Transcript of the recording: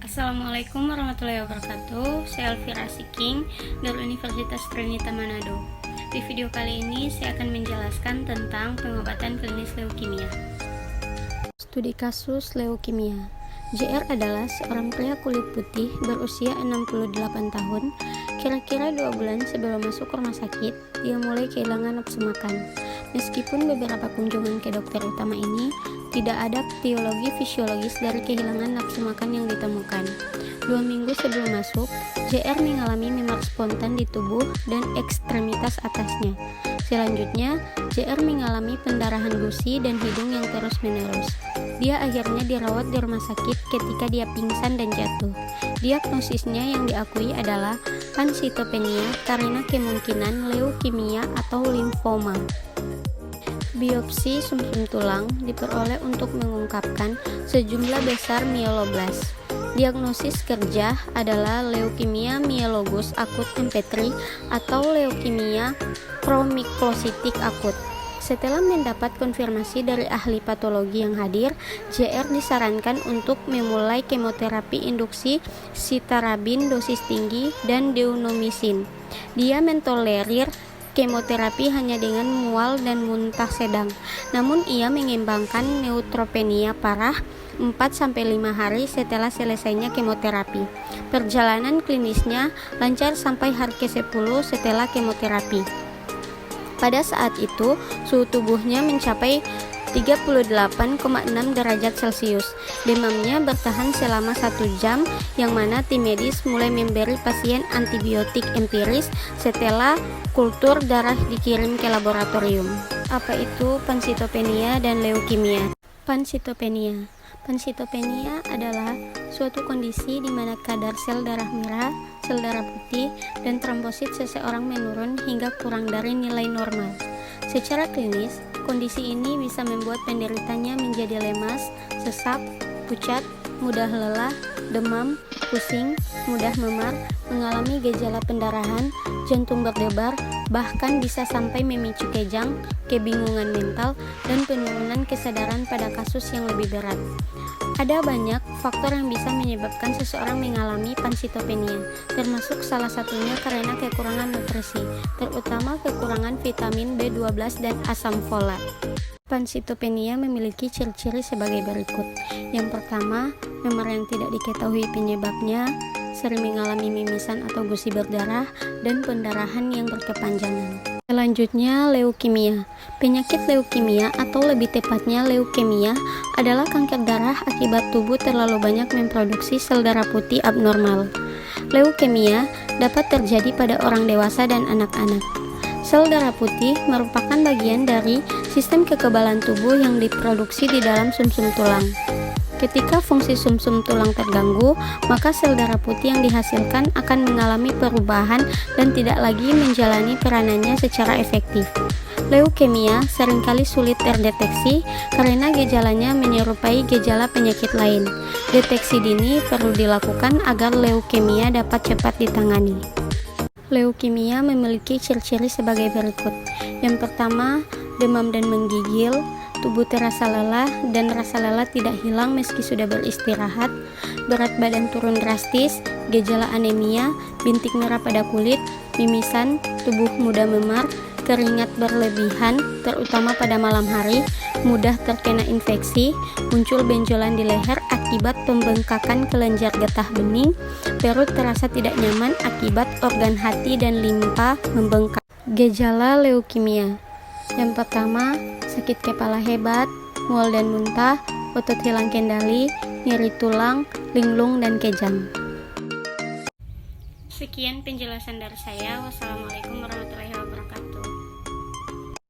Assalamualaikum warahmatullahi wabarakatuh. Saya Elvira Siking dari Universitas Trinita Manado. Di video kali ini saya akan menjelaskan tentang pengobatan klinis leukemia. Studi kasus leukemia. JR adalah seorang pria kulit putih berusia 68 tahun. Kira-kira 2 bulan sebelum masuk rumah sakit, dia mulai kehilangan nafsu makan. Meskipun beberapa kunjungan ke dokter utama ini, tidak ada etiologi fisiologis dari kehilangan nafsu makan yang ditemukan. 2 minggu sebelum masuk, JR mengalami memar spontan di tubuh dan ekstremitas atasnya. Selanjutnya, JR mengalami pendarahan gusi dan hidung yang terus-menerus. Dia akhirnya dirawat di rumah sakit ketika dia pingsan dan jatuh. Diagnosisnya yang diakui adalah pansitopenia karena kemungkinan leukemia atau limfoma. Biopsi sumsum tulang diperoleh untuk mengungkapkan sejumlah besar mieloblas. Diagnosis kerja adalah leukemia mielogus akut MP3 atau leukemia promikositik akut. Setelah mendapat konfirmasi dari ahli patologi yang hadir, JR disarankan untuk memulai kemoterapi induksi sitarabin dosis tinggi dan deuteromisin. Dia mentolerir kemoterapi hanya dengan mual dan muntah sedang. Namun ia mengembangkan neutropenia parah 4-5 hari setelah selesainya kemoterapi. Perjalanan klinisnya lancar sampai hari ke-10 setelah kemoterapi. Pada saat itu, suhu tubuhnya mencapai 38,6 derajat Celcius. Demamnya bertahan selama 1 jam, yang mana tim medis mulai memberi pasien antibiotik empiris setelah kultur darah dikirim ke laboratorium. Apa itu pansitopenia dan leukemia? Pansitopenia. Pansitopenia adalah suatu kondisi di mana kadar sel darah merah, sel darah putih, dan trombosit seseorang menurun hingga kurang dari nilai normal. Secara klinis, kondisi ini bisa membuat penderitanya menjadi lemas, sesak, pucat, mudah lelah, demam, pusing, mudah memar, mengalami gejala pendarahan, jantung berdebar, bahkan bisa sampai memicu kejang, kebingungan mental, dan penurunan kesadaran pada kasus yang lebih berat. Ada banyak faktor yang bisa menyebabkan seseorang mengalami pansitopenia, termasuk salah satunya karena kekurangan nutrisi, terutama kekurangan vitamin B12 dan asam folat. Pansitopenia memiliki ciri-ciri sebagai berikut. Yang pertama, memar yang tidak diketahui penyebabnya, sering mengalami mimisan atau gusi berdarah, dan pendarahan yang berkepanjangan. Selanjutnya, leukemia. Penyakit leukemia atau lebih tepatnya leukemia adalah kanker darah akibat tubuh terlalu banyak memproduksi sel darah putih abnormal. Leukemia dapat terjadi pada orang dewasa dan anak-anak. Sel darah putih merupakan bagian dari sistem kekebalan tubuh yang diproduksi di dalam sumsum tulang. Ketika fungsi sumsum tulang terganggu, maka sel darah putih yang dihasilkan akan mengalami perubahan dan tidak lagi menjalani peranannya secara efektif. Leukemia seringkali sulit terdeteksi karena gejalanya menyerupai gejala penyakit lain. Deteksi dini perlu dilakukan agar leukemia dapat cepat ditangani. Leukemia memiliki ciri-ciri sebagai berikut. Yang pertama, demam dan menggigil, tubuh terasa lelah dan rasa lelah tidak hilang meski sudah beristirahat, berat badan turun drastis, gejala anemia, bintik merah pada kulit, mimisan, tubuh mudah memar, keringat berlebihan, terutama pada malam hari, mudah terkena infeksi, muncul benjolan di leher akibat pembengkakan kelenjar getah bening, perut terasa tidak nyaman akibat organ hati dan limpa membengkak. Gejala leukemia. Yang pertama, sakit kepala hebat, mual dan muntah, otot hilang kendali, nyeri tulang, linglung, dan kejang. Sekian penjelasan dari saya. Wassalamualaikum warahmatullahi wabarakatuh.